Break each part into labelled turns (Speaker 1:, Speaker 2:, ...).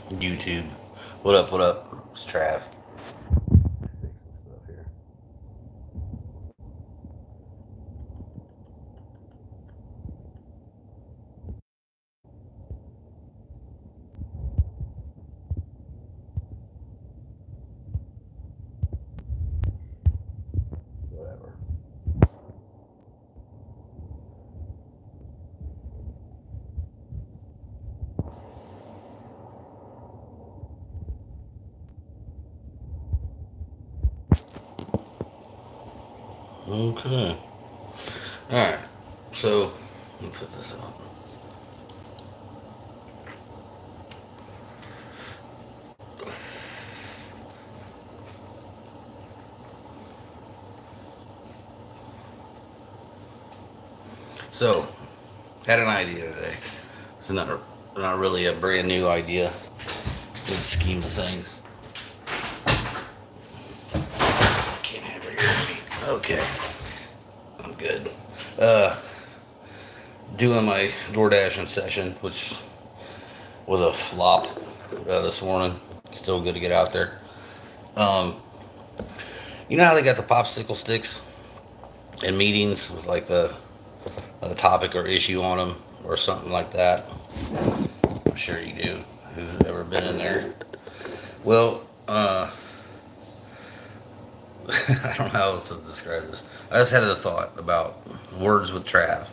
Speaker 1: YouTube. What up? What up? It's Trav. Whatever. Okay. All right. So let me put this on. So had an idea today. It's not really a brand new idea in the scheme of things. Can't have it here. Okay. I'm good. Uh, Doing my DoorDash session, which was a flop this morning. Still good to get out there. Um, you know how they got the popsicle sticks in meetings with like the a topic or issue on them or something like that. I'm sure you do. Who's ever been in there? Well, I don't know how else to describe this. I just had a thought about words with Trav,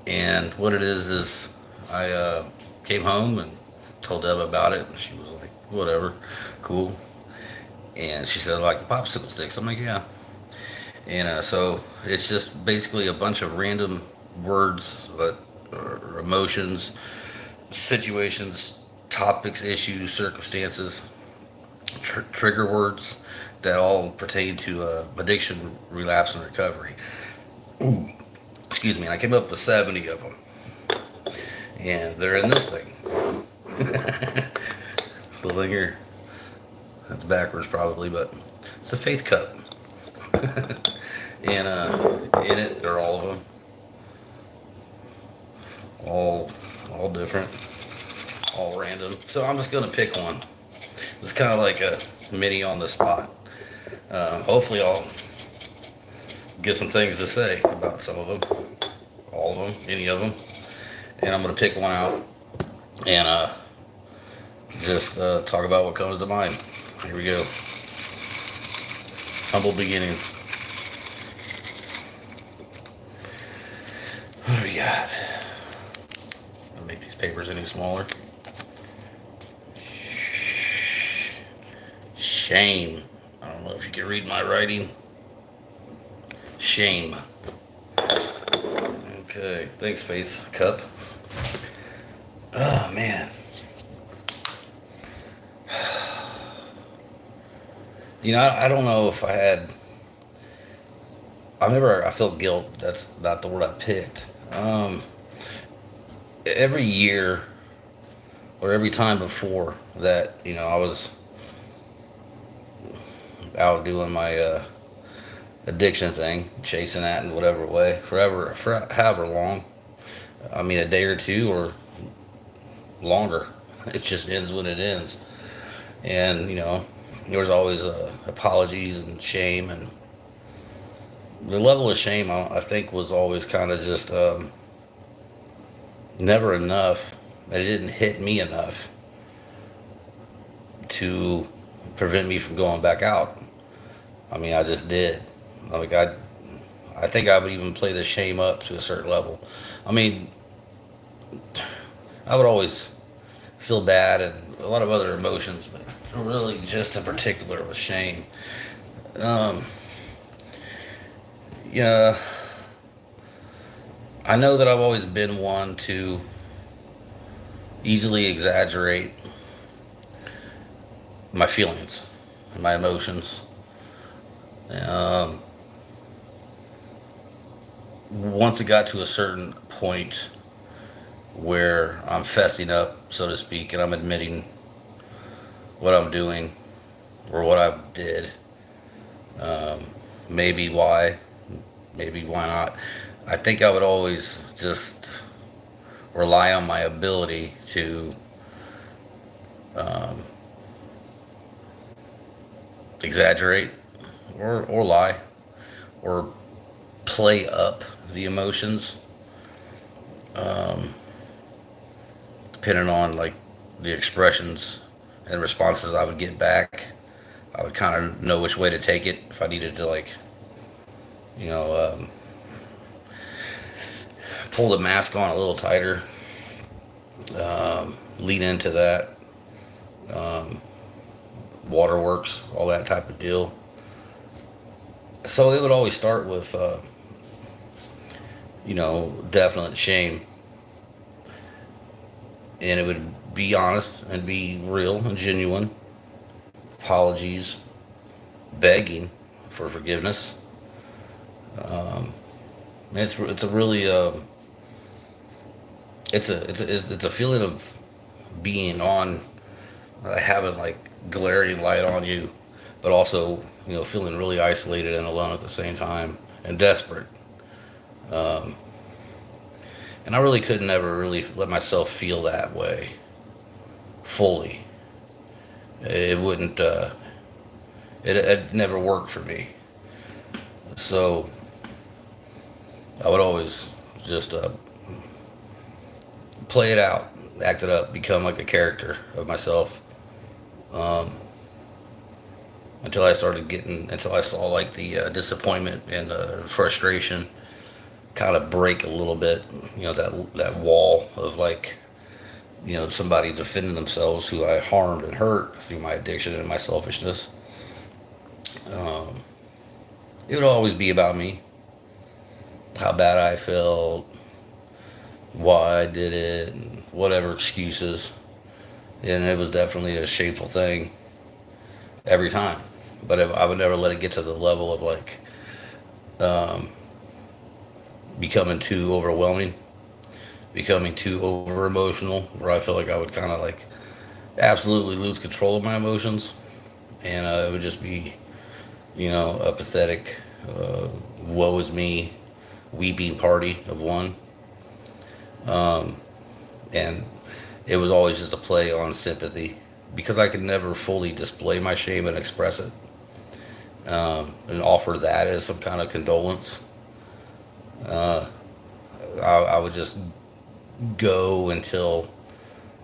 Speaker 1: and what it is I came home and told Deb about it, and she was like, "Whatever, cool." And she said, "I like the popsicle sticks." I'm like, "Yeah." And so it's just basically a bunch of random words, or emotions, situations, topics, issues, circumstances, trigger words that all pertain to addiction, relapse, and recovery. Excuse me. And I came up with 70 of them, and they're in this thing. This little thing here. That's backwards probably, but it's a faith cup. And in it are all of them, all all different, all random. So I'm just gonna pick one. It's kind of like a mini on the spot. Hopefully, I'll get some things to say about some of them, all of them, any of them, and I'm gonna pick one out and just talk about what comes to mind. Here we go. Humble beginnings. What do we got? I'll make these papers any smaller. Shame. I don't know if you can read my writing. Shame. Okay, thanks, Faith Cup. Oh, man. I don't know if I had. I felt guilt. That's not the word I picked. Every year or every time before that, I was out doing my addiction thing, chasing that in whatever way, for however long. I mean, a day or two or longer. It just ends when it ends. And, there was always apologies and shame. And the level of shame, I think, was always kind of just never enough. It didn't hit me enough to prevent me from going back out. I mean, I just did. Like, I think I would even play the shame up to a certain level. I mean, I would always feel bad and a lot of other emotions, but really just in particular with shame. Um, yeah, I know that I've always been one to easily exaggerate my feelings and my emotions. Um, Once it got to a certain point where I'm fessing up, so to speak, and I'm admitting what I'm doing or what I did, um, maybe why, maybe why not. I think I would always just rely on my ability to um, exaggerate or lie or play up the emotions, um, depending on like the expressions and responses I would get back. I would kind of know which way to take it if I needed to like you know pull the mask on a little tighter, lean into that, um, waterworks, all that type of deal. So it would always start with definite shame, and it would be honest and be real and genuine. Apologies, begging for forgiveness. Um, it's a really it's a feeling of being on having like glaring light on you, but also feeling really isolated and alone at the same time and desperate. Um, and I really could never really let myself feel that way fully. It wouldn't. It never worked for me. So I would always just play it out, act it up, become like a character of myself. Um, until I saw like the disappointment and the frustration kind of break a little bit. That wall of like somebody defending themselves who I harmed and hurt through my addiction and my selfishness. Um, it would always be about me, how bad I felt, why I did it, and whatever excuses. And it was definitely a shameful thing every time. But I would never let it get to the level of like um, becoming too overwhelming, becoming too over emotional, where I feel like I would kind of like absolutely lose control of my emotions, and it would just be a pathetic, woe is me, weeping party of one. Um, and it was always just a play on sympathy because I could never fully display my shame and express it, and offer that as some kind of condolence. Uh, I would just go until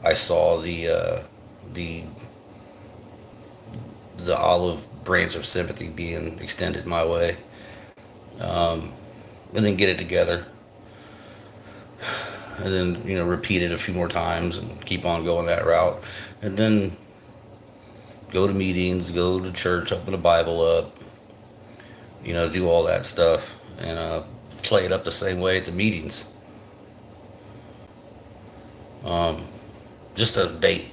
Speaker 1: I saw the the olive branch of sympathy being extended my way, um, and then get it together, and then repeat it a few more times and keep on going that route, and then go to meetings, go to church, open a Bible up, do all that stuff, and play it up the same way at the meetings, um, just as bait.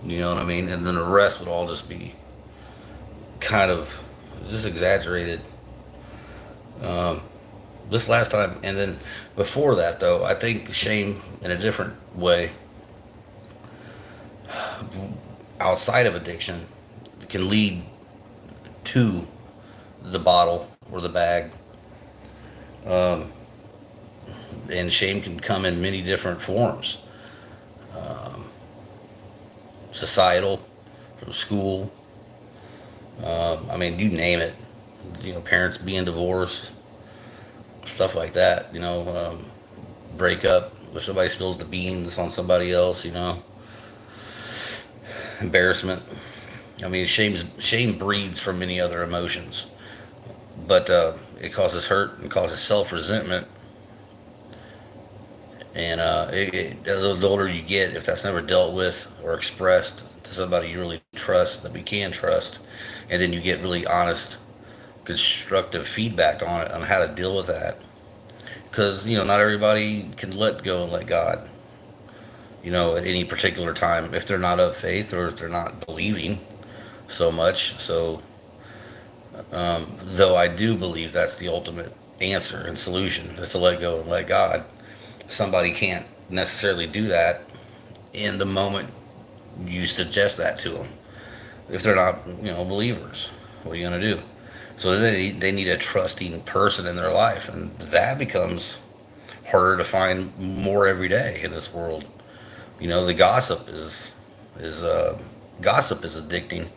Speaker 1: You know what I mean? And then the rest would all just be kind of just exaggerated. Um, this last time, and then before that, though, I think shame in a different way, outside of addiction, can lead to the bottle or the bag. Um, and shame can come in many different forms, um, societal, from school. I mean, you name it. Parents being divorced, stuff like that. Break up if somebody spills the beans on somebody else. Embarrassment. I mean, shame breeds from many other emotions, but it causes hurt and causes self resentment. And the older you get, if that's never dealt with or expressed to somebody you really trust, that we can trust, and then you get really honest, constructive feedback on it on how to deal with that. Because not everybody can let go and let God. At any particular time, if they're not of faith or if they're not believing so much. So, though I do believe that's the ultimate answer and solution is to let go and let God. Somebody can't necessarily do that in the moment you suggest that to them. If they're not, believers, what are you going to do? So they need a trusting person in their life, and that becomes harder to find more every day in this world. The gossip is is gossip is addicting.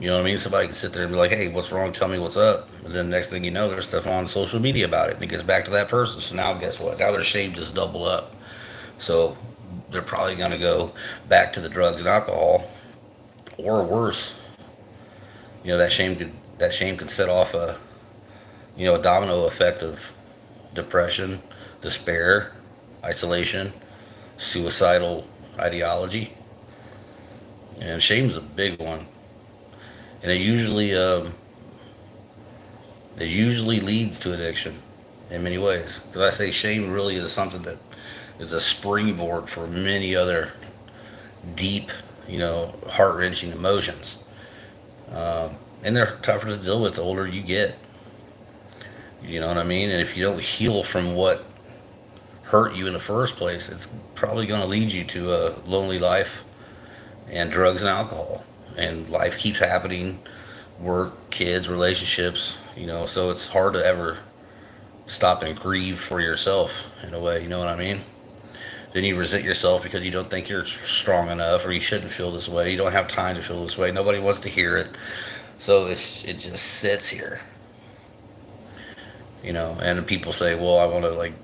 Speaker 1: You know what I mean? Somebody can sit there and be like, "Hey, what's wrong? Tell me what's up." And then next thing you know, there's stuff on social media about it, and it gets back to that person. So now, guess what? Now their shame just double up. So they're probably going to go back to the drugs and alcohol, or worse. You know, that shame could set off a a domino effect of depression, despair, isolation, suicidal ideology, and shame's a big one. And it usually leads to addiction in many ways. Because I say shame really is something that is a springboard for many other deep, heart wrenching emotions. And they're tougher to deal with the older you get. You know what I mean? And if you don't heal from what hurt you in the first place, it's probably going to lead you to a lonely life and drugs and alcohol. And life keeps happening, work, kids, relationships, so it's hard to ever stop and grieve for yourself in a way, you know what I mean? Then you resent yourself because you don't think you're strong enough, or you shouldn't feel this way. You don't have time to feel this way. Nobody wants to hear it. So it just sits here, and people say, well, I want to like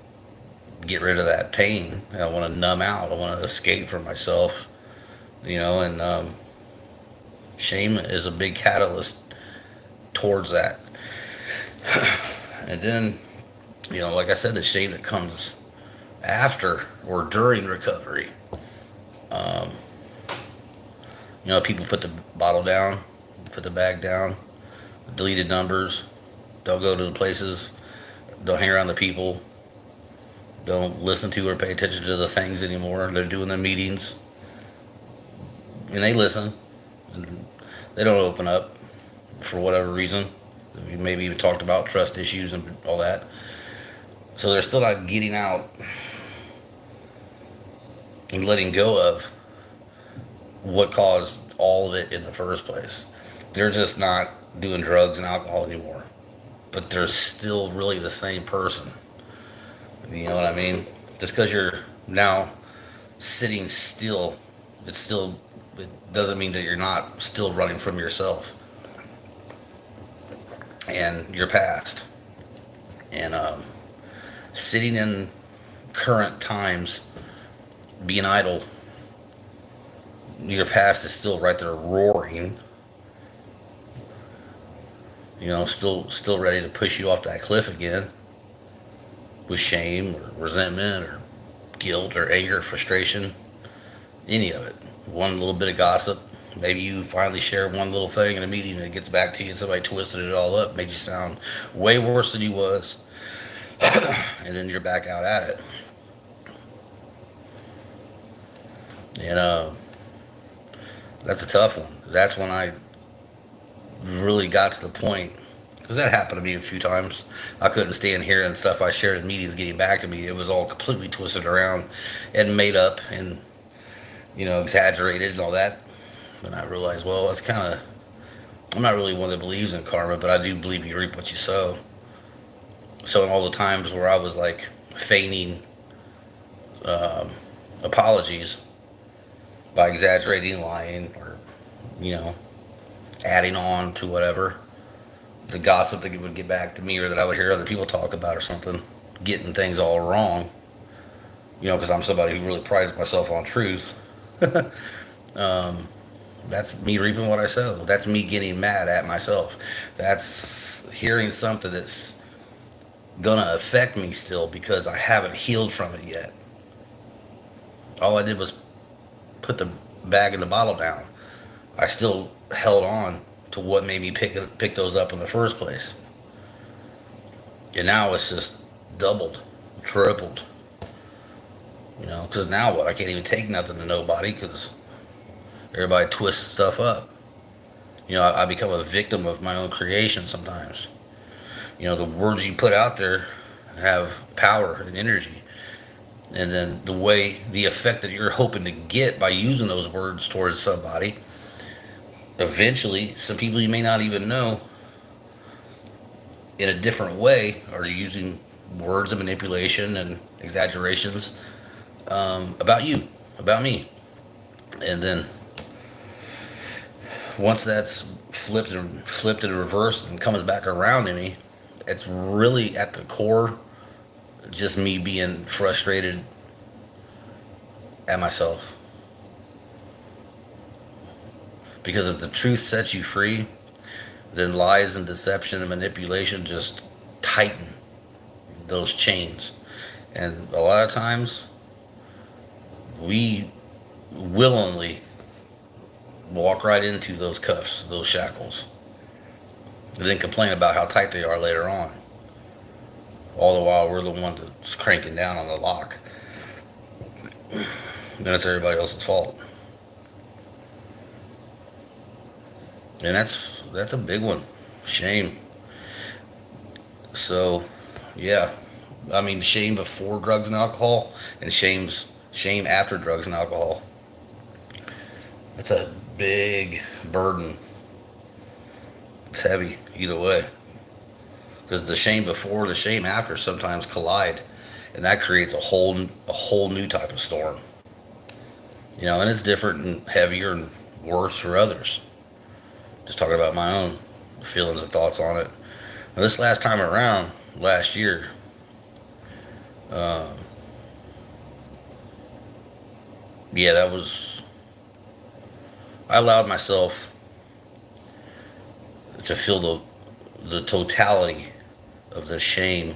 Speaker 1: get rid of that pain. I want to numb out. I want to escape from myself, and shame is a big catalyst towards that. And then, like I said, the shame that comes after or during recovery. Um, People put the bottle down, put the bag down, deleted numbers, don't go to the places, don't hang around the people, don't listen to or pay attention to the things anymore. They're doing their meetings, and they listen, and they don't open up for whatever reason. We maybe even talked about trust issues and all that. So they're still not getting out and letting go of what caused all of it in the first place. They're just not doing drugs and alcohol anymore, but they're still really the same person. You know what I mean? Just because you're now sitting still, it doesn't mean that you're not still running from yourself and your past. And sitting in current times, being idle, your past is still right there roaring, still ready to push you off that cliff again with shame or resentment or guilt or anger, frustration, any of it. One little bit of gossip. Maybe you finally share one little thing in a meeting and it gets back to you and somebody twisted it all up, made you sound way worse than you was, and then you're back out at it. And that's a tough one. That's when I really got to the point, because that happened to me a few times. I couldn't stand hearing stuff I shared in meetings getting back to me. It was all completely twisted around and made up and exaggerated and all that. And I realized, well, that's kind of, I'm not really one that believes in karma, but I do believe you reap what you sow. So in all the times where I was like feigning um, apologies by exaggerating, lying, or you know, adding on to whatever the gossip that would get back to me, or that I would hear other people talk about, or something, getting things all wrong. Because I'm somebody who really prides myself on truth. um, that's me reaping what I sow. That's me getting mad at myself. That's hearing something that's gonna affect me still because I haven't healed from it yet. All I did was put the bag and the bottle down. I still held on to what made me pick those up in the first place. And now it's just doubled, tripled. Because now what? I can't even take nothing to nobody because everybody twists stuff up. I become a victim of my own creation sometimes. The words you put out there have power and energy. And then the effect that you're hoping to get by using those words towards somebody, eventually, some people you may not even know in a different way are using words of manipulation and exaggerations about you, about me. And then once that's flipped and reversed and comes back around to me, it's really at the core just me being frustrated at myself. Because if the truth sets you free, then lies and deception and manipulation just tighten those chains. And a lot of times we willingly walk right into those cuffs, those shackles, and then complain about how tight they are later on. All the while we're the one that's cranking down on the lock. Then it's everybody else's fault. And that's a big one. Shame. So yeah. I mean, shame before drugs and alcohol, and shame after drugs and alcohol. That's a big burden. It's heavy either way, because the shame before, the shame after sometimes collide, and that creates a whole new type of storm. And it's different and heavier and worse for others. Just talking about my own feelings and thoughts on it. Now, this last time around, last year, um, yeah, that was, I allowed myself to feel the totality of the shame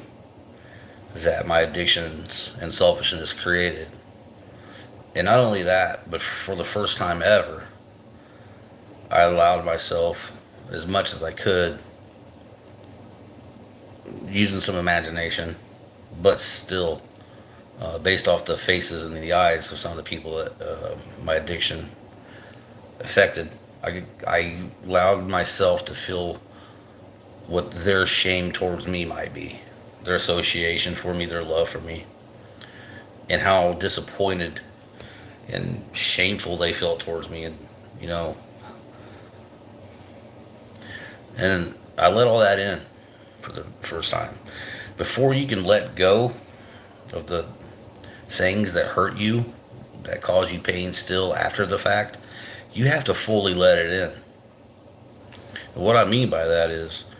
Speaker 1: that my addictions and selfishness created. And not only that, but for the first time ever, I allowed myself, as much as I could, using some imagination, but still, based off the faces and the eyes of some of the people that my addiction affected, I allowed myself to feel what their shame towards me might be, their association for me, their love for me, and how disappointed and shameful they felt towards me. And, you know, and I let all that in for the first time. Before you can let go of the things that hurt you, that cause you pain still after the fact, you have to fully let it in. And what I mean by that is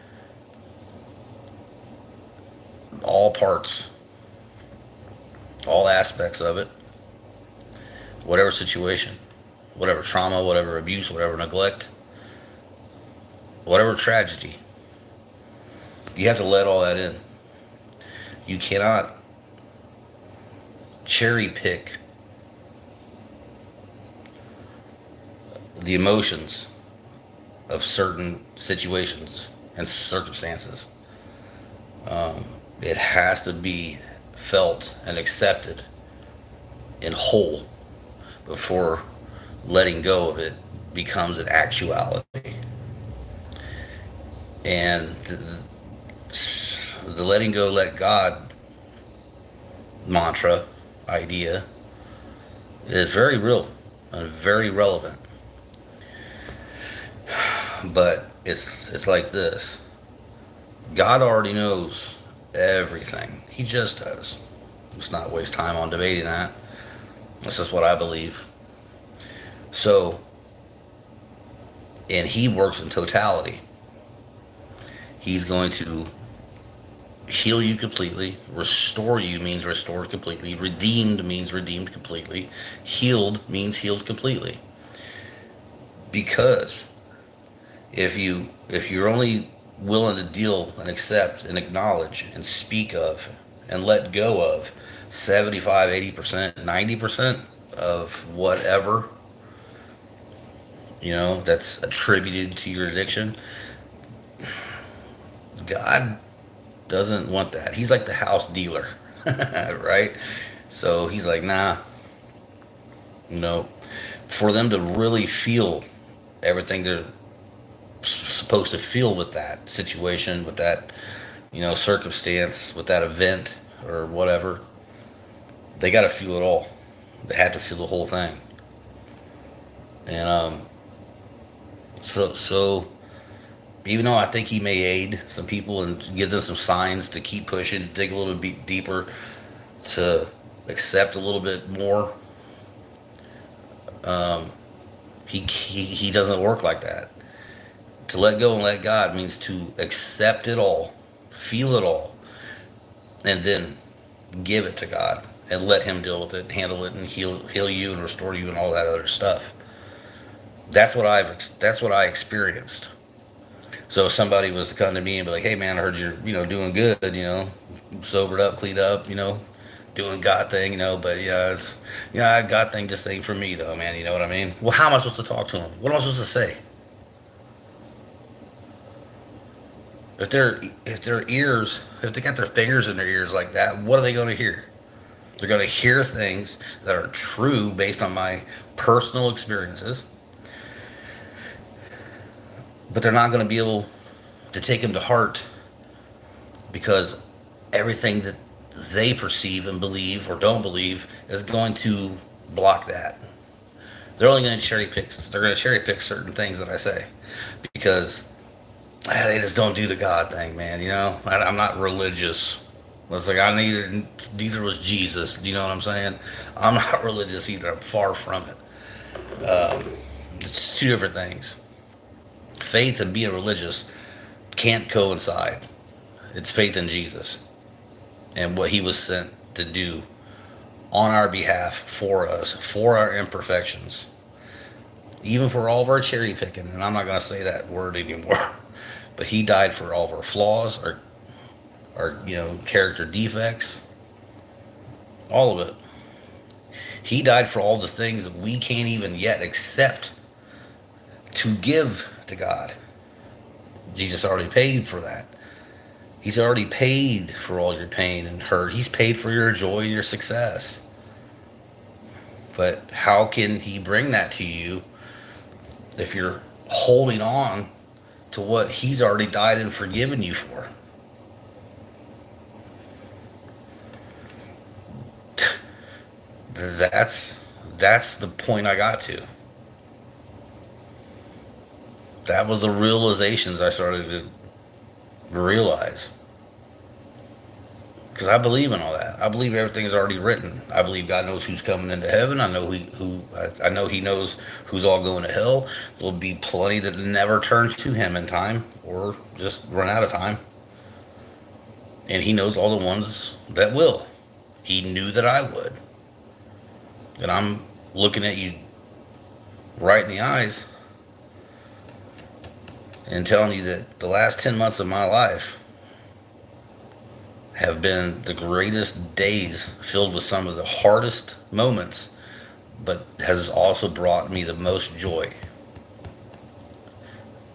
Speaker 1: all parts, all aspects of it, whatever situation, whatever trauma, whatever abuse, whatever neglect, whatever tragedy, you have to let all that in. You cannot cherry pick the emotions of certain situations and circumstances. It has to be felt and accepted in whole before letting go of it becomes an actuality. And the letting go, let God mantra idea is very real and very relevant. But it's like this. God already knows everything. He just does. Let's not waste time on debating that. That's just what I believe. So, and he works in totality. He's going to heal you completely. Restore you means restored completely. Redeemed means redeemed completely. Healed means healed completely. Because if you're only willing to deal and accept and acknowledge and speak of and let go of 75, 80%, 90% of whatever, that's attributed to your addiction, God doesn't want that. He's like the house dealer, right? So he's like, nah, for them to really feel everything they're supposed to feel with that situation, with that, circumstance, with that event or whatever, they got to feel it all. They had to feel the whole thing. And so even though I think he may aid some people and give them some signs to keep pushing, dig a little bit deeper, to accept a little bit more, Um, he doesn't work like that. To let go and let God means to accept it all, feel it all, and then give it to God and let Him deal with it, handle it, and heal you and restore you and all that other stuff. That's what I experienced. So if somebody was to come to me and be like, "Hey man, I heard you're doing good, sobered up, cleaned up, doing God thing, but yeah, it's God thing just ain't for me though, man. You know what I mean? Well, how am I supposed to talk to them? What am I supposed to say? If they got their fingers in their ears like that, what are they going to hear? They're going to hear things that are true based on my personal experiences, but they're not going to be able to take them to heart because everything that they perceive and believe or don't believe is going to block that. They're only going to cherry pick. They're going to cherry pick certain things that I say because they just don't do the God thing, man. I'm not religious. It's like neither was Jesus. Do you know what I'm saying? I'm not religious either. I'm far from it. It's two different things. Faith and being religious can't coincide. It's faith in Jesus and what He was sent to do on our behalf for us, for our imperfections, even for all of our cherry picking. And I'm not going to say that word anymore. But He died for all of our flaws, our character defects, all of it. He died for all the things that we can't even yet accept to give to God. Jesus already paid for that. He's already paid for all your pain and hurt. He's paid for your joy and your success. But how can He bring that to you if you're holding on to what He's already died and forgiven you for? That's the point I got to. That was the realizations I started to realize. Because I believe in all that. I believe everything is already written. I believe God knows who's coming into heaven. I know He knows who's all going to hell. There'll be plenty that never turn to Him in time or just run out of time. And He knows all the ones that will. He knew that I would. And I'm looking at you right in the eyes and telling you that the last 10 months of my life have been the greatest days filled with some of the hardest moments, but has also brought me the most joy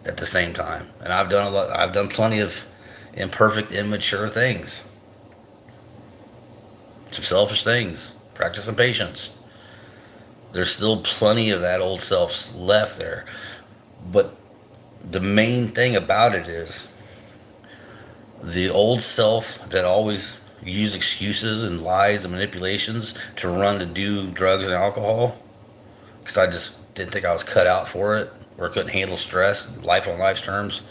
Speaker 1: at the same time. And I've done plenty of imperfect, immature things, some selfish things, practicing patience. There's still plenty of that old self left there. But the main thing about it is the old self that always used excuses and lies and manipulations to run to do drugs and alcohol because I just didn't think I was cut out for it or couldn't handle stress, life on life's terms.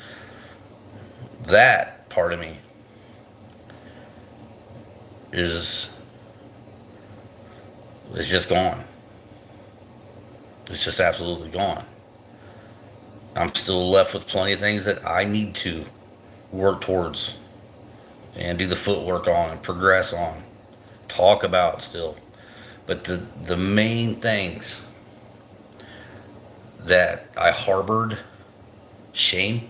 Speaker 1: That part of me is just gone. It's just absolutely gone. I'm still left with plenty of things that I need to work towards and do the footwork on and progress on, talk about still. But the main things that I harbored, shame,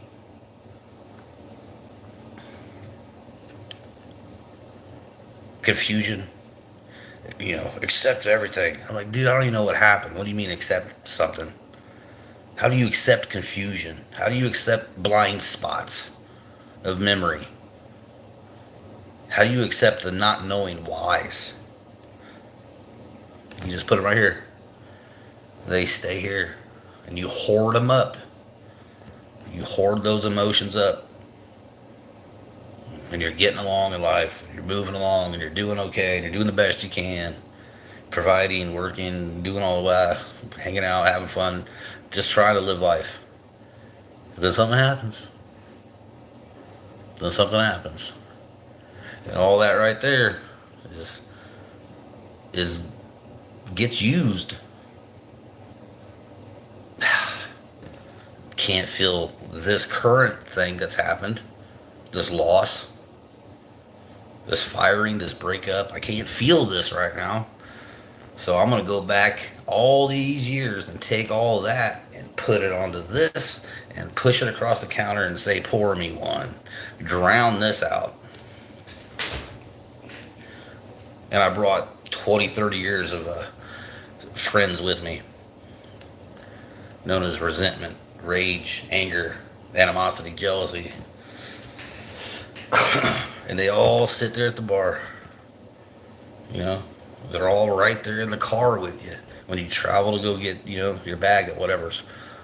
Speaker 1: confusion, accept everything. I'm like, dude, I don't even know what happened. What do you mean accept something? How do you accept confusion? How do you accept blind spots of memory? How do you accept the not knowing whys? You just put them right here. They stay here. And you hoard them up. You hoard those emotions up. And you're getting along in life. You're moving along and you're doing okay. And you're doing the best you can. Providing, working, doing all the way, hanging out, having fun. Just trying to live life. And then something happens. And all that right there is gets used can't feel this current thing that's happened, this loss, this firing, this breakup. I can't feel this right now. So I'm going to go back all these years and take all that and put it onto this and push it across the counter and say, pour me one. Drown this out. And I brought 20, 30 years of friends with me, known as resentment, rage, anger, animosity, jealousy. And they all sit there at the bar. You know, they're all right there in the car with you when you travel to go get, your bag at whatever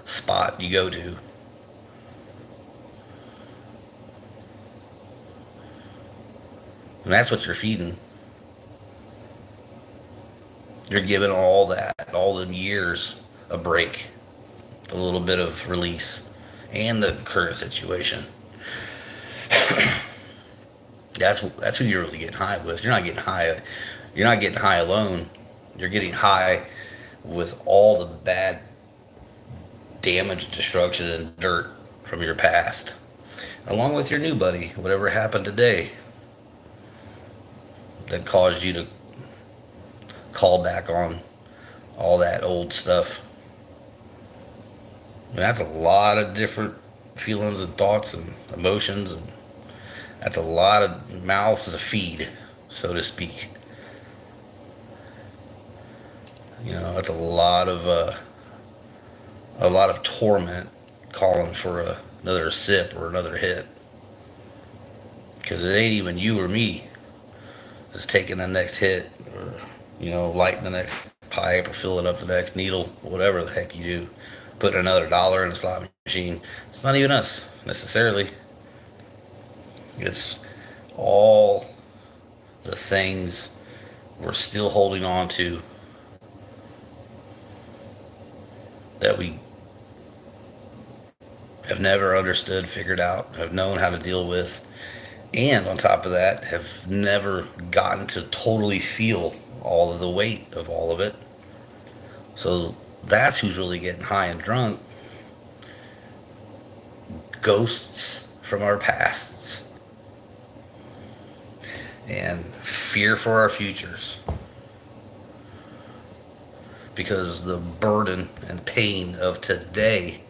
Speaker 1: spot you go to. And that's what you're feeding. You're giving all that, all them years, a break, a little bit of release, and the current situation. That's who you're really getting high with. You're not getting high. You're not getting high alone. You're getting high with all the bad damage, destruction, and dirt from your past, along with your new buddy, whatever happened today that caused you to call back on all that old stuff. And that's a lot of different feelings and thoughts and emotions, and that's a lot of mouths to feed, so to speak. It's a lot of torment calling for another sip or another hit, because it ain't even you or me that's taking the next hit, or lighting the next pipe, or filling up the next needle, whatever the heck you do, putting another dollar in a slot machine. It's not even us necessarily. It's all the things we're still holding on to that we have never understood, figured out, have known how to deal with, and on top of that, have never gotten to totally feel all of the weight of all of it. So that's who's really getting high and drunk. Ghosts from our pasts and fear for our futures, because the burden and pain of today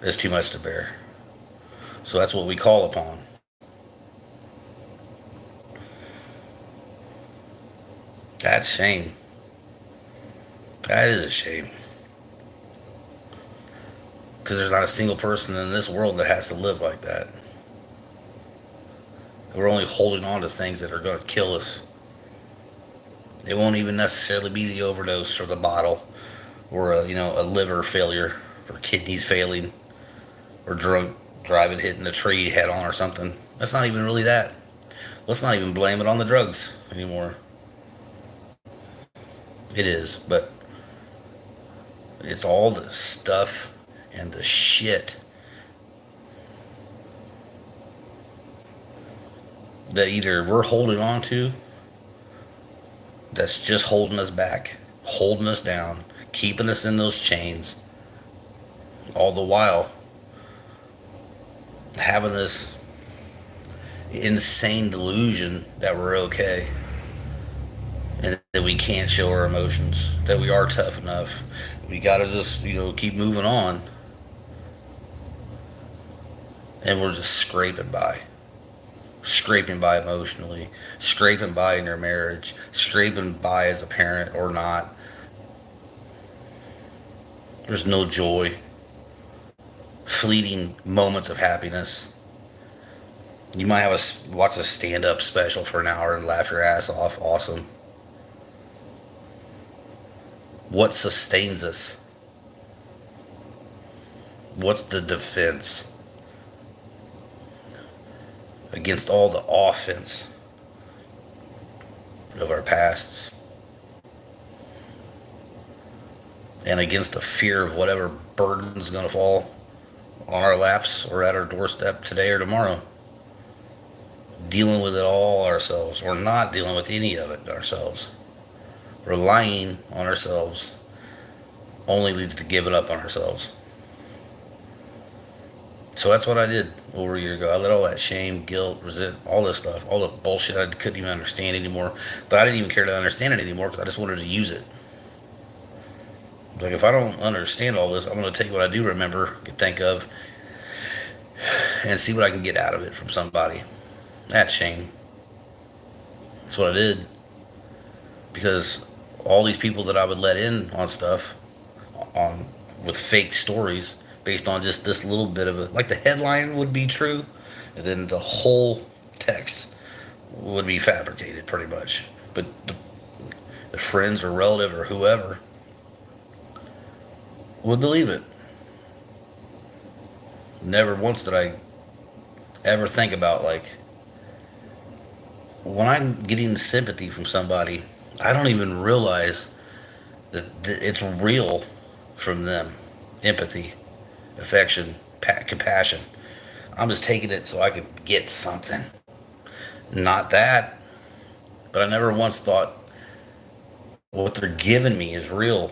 Speaker 1: is too much to bear. So that's what we call upon. That's shame. That is a shame. Because there's not a single person in this world that has to live like that. We're only holding on to things that are going to kill us. It won't even necessarily be the overdose or the bottle, or a liver failure, or kidneys failing, or drunk driving, hitting a tree head on or something. That's not even really that. Let's not even blame it on the drugs anymore. It is, but it's all the stuff and the shit that either we're holding on to, that's just holding us back, holding us down, keeping us in those chains, all the while having this insane delusion that we're okay, and that we can't show our emotions, that we are tough enough. We gotta just, keep moving on. And we're just scraping by emotionally, scraping by in your marriage, scraping by as a parent or not. There's no joy, fleeting moments of happiness. You might watch a stand-up special for an hour and laugh your ass off. Awesome. What sustains us? What's the defense against all the offense of our pasts, and against the fear of whatever burden's going to fall on our laps or at our doorstep today or tomorrow? Dealing with it all ourselves, or not dealing with any of it ourselves, relying on ourselves, only leads to giving up on ourselves. So that's what I did over a year ago. I let all that shame, guilt, resent, all this stuff, all the bullshit I couldn't even understand anymore. But I didn't even care to understand it anymore because I just wanted to use it. Like, if I don't understand all this, I'm going to take what I do remember, can think of, and see what I can get out of it from somebody. That's shame. That's what I did. Because all these people that I would let in on stuff, on with fake stories based on just this little bit of it, like the headline would be true, and then the whole text would be fabricated pretty much. But the friends or relative or whoever would believe it. Never once did I ever think about, like, when I'm getting sympathy from somebody, I don't even realize that it's real from them. Empathy, affection, compassion. I'm just taking it so I could get something. Not that, but I never once thought what they're giving me is real,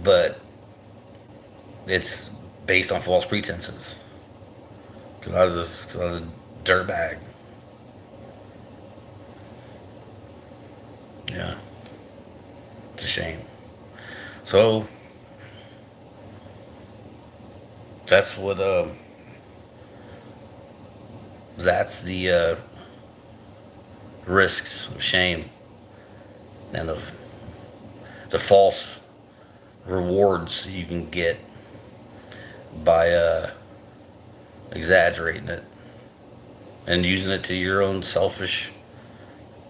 Speaker 1: but it's based on false pretenses. Because I was a dirtbag. Yeah, it's a shame. So that's what that's the risks of shame and the false rewards you can get by exaggerating it and using it to your own selfish,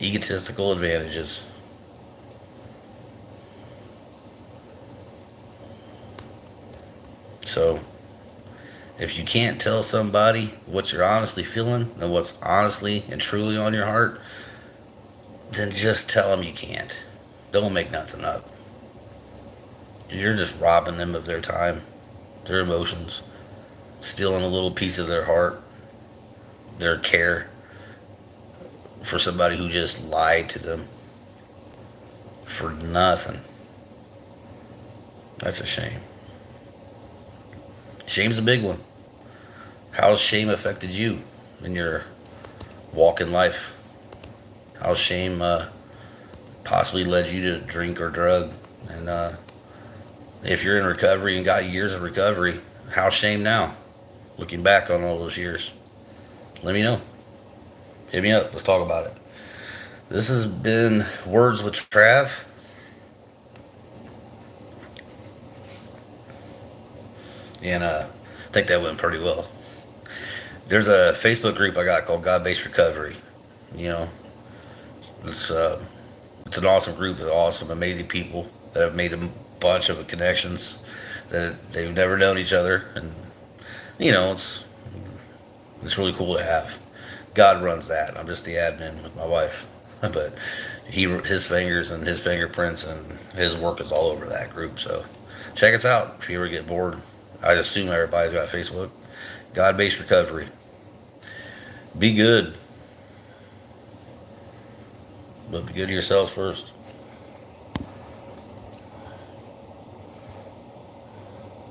Speaker 1: egotistical advantages. So, if you can't tell somebody what you're honestly feeling and what's honestly and truly on your heart, then just tell them you can't. Don't make nothing up. You're just robbing them of their time, their emotions, stealing a little piece of their heart, their care for somebody who just lied to them for nothing. That's a shame. Shame's a big one. How's shame affected you in your walk in life? How's shame possibly led you to drink or drug? And if you're in recovery and got years of recovery, how's shame now? Looking back on all those years, let me know. Hit me up. Let's talk about it. This has been Words with Trav. And I think that went pretty well. There's a Facebook group I got called God-Based Recovery. You know, it's it's an awesome group of awesome, amazing people that have made a bunch of connections that they've never known each other, and you know, it's really cool to have. God runs that. I'm just the admin with my wife, but his fingers and his fingerprints and his work is all over that group. So check us out if you ever get bored. I assume everybody's got Facebook. God-Based Recovery. Be good, but be good to yourselves first.